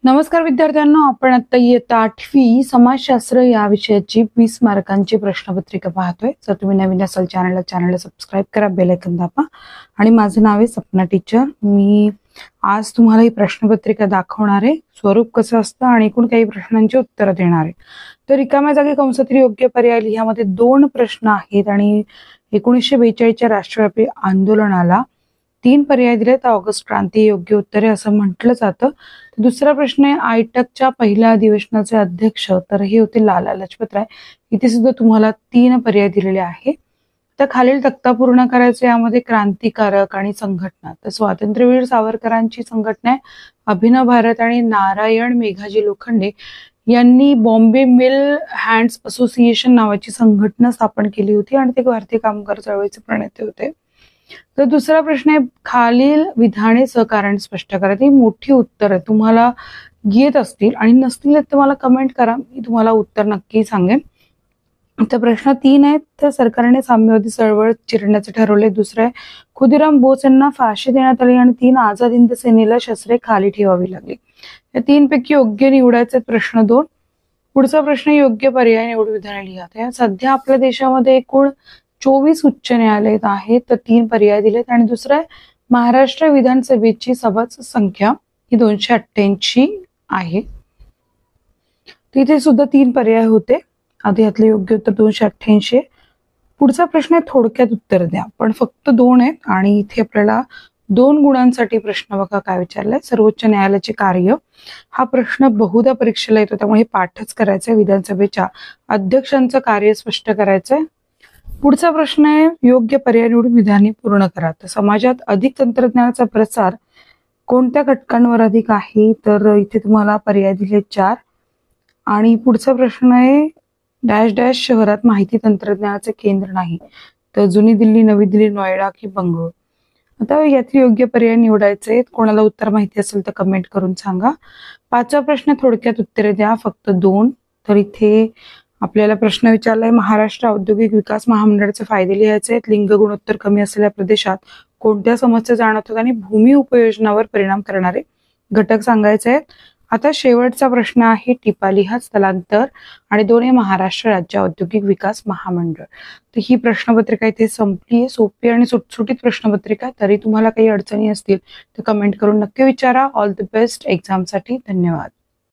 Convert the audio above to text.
नमस्कार विद्यार्थ्यांनो, आपण आता इयत्ता 8वी समाजशास्त्र या विषयाची 20 मार्कांची प्रश्नपत्रिका पाहतोय। जर तुम्ही नवीन असाल चॅनलला सबस्क्राइब करा, बेल आयकॉन दाबा। आणि माझं नाव आहे सपना टीचर। मी आज तुम्हाला ही प्रश्नपत्रिका दाखवणार आहे, स्वरूप कसं असतं आणि एकूण काही प्रश्नांची उत्तरं देणार आहे। तर रिकाम्या जागी कंसातील योग्य पर्याय लिहामध्ये 2 प्रश्न आहेत आणि 1942च्या राष्ट्रव्यापी आंदोलनाला 3 पर्याय दिलेत। ऑगस्ट क्रांती योग्य उत्तर आहे असं म्हटलं जातं। दुसरा प्रश्न आहे, आयटकच्या पहिल्या अधिवेशनाचे अध्यक्ष तर हे होते लाला लजपत राय। इथे सुद्धा तुम्हाला 3 पर्याय दिलेले आहे। तर खालील तक्ता पूर्ण करायचे, यामध्ये क्रांतिकारक आणि संघटना। तर स्वातंत्र्यवीर सावरकरांची संघटना आहे अभिनव भारत आणि नारायण मेघाजी लोखंडे यांनी बॉम्बे मिल हँड्स असोसिएशन नावाची संघटना स्थापन केली होती आणि ते भारतीय कामगार चळवळीचे प्रणेते होते। तर दुसरा प्रश्न आहे, खालील विधाने सहकार्याने स्पष्ट करा। ती मोठी उत्तर आहे, तुम्हाला येत असतील आणि नसतील तर मला कमेंट करा, मी तुम्हाला उत्तर नक्की सांगेन। तर प्रश्न 3 आहे, तर सरकारने साम्यवादी चळवळ चिरण्याचे ठरवले। दुसरं आहे, खुदिराम बोस यांना फाशी देण्यात आली आणि 3 आझाद हिंद सेनेला शस्त्रे खाली ठेवावी लागली। या 3 पैकी योग्य निवडायचे। प्रश्न 2, पुढचा प्रश्न, योग्य पर्याय निवडून विधाने लिहा। सध्या आपल्या देशामध्ये एकूण 24 उच्च न्यायालय आहेत, तर 3 पर्याय दिलेत। आणि दुसरं आहे, महाराष्ट्र विधानसभेची सभासद संख्या ही 288 आहे। तिथे सुद्धा 3 पर्याय होते, आधी यातले योग्य उत्तर 288। पुढचा प्रश्न आहे, थोडक्यात उत्तर द्या, पण फक्त 2 आहेत आणि इथे आपल्याला 2 गुणांसाठी प्रश्न बघा काय विचारलाय। सर्वोच्च न्यायालयाचे कार्य हा प्रश्न बहुधा परीक्षेला येतो, त्यामुळे पाठच करायचंय। विधानसभेच्या अध्यक्षांचं कार्य स्पष्ट करायचंय। पुढचा प्रश्न आहे, योग्य पर्याय निवडून विधाने पूर्ण करा। तर समाजात अधिक तंत्रज्ञानाचा प्रसार कोणत्या घटकांवर अधिक आहे, तर इथे तुम्हाला पर्याय दिले 4। आणि पुढचा प्रश्न आहे, डॅश डॅश शहरात माहिती तंत्रज्ञानाचे केंद्र नाही, तर जुनी दिल्ली, नवी दिल्ली, नोएडा की बंगळुरू। आता यातील योग्य पर्याय निवडायचे। कोणाला उत्तर माहिती असेल तर कमेंट करून सांगा। 5वा प्रश्न, थोडक्यात उत्तरे द्या, फक्त 2। तर इथे आपल्याला प्रश्न विचारलाय, महाराष्ट्र औद्योगिक विकास महामंडळाचे फायदे लिहायचे आहेत। लिंग गुणोत्तर कमी असलेल्या प्रदेशात कोणत्या समस्या जाणवतात आणि भूमी उपयोजनावर परिणाम करणारे घटक सांगायचे आहेत। आता शेवटचा प्रश्न आहे, टिपा लिहा, स्थलांतर आणि 2 आहे, महाराष्ट्र राज्य औद्योगिक विकास महामंडळ। तर ही प्रश्नपत्रिका इथे संपली आहे। सोपी आणि सुटसुटीत प्रश्नपत्रिका। तरी तुम्हाला काही अडचणी असतील तर कमेंट करून नक्की विचारा। ऑल द बेस्ट एक्झामसाठी। धन्यवाद।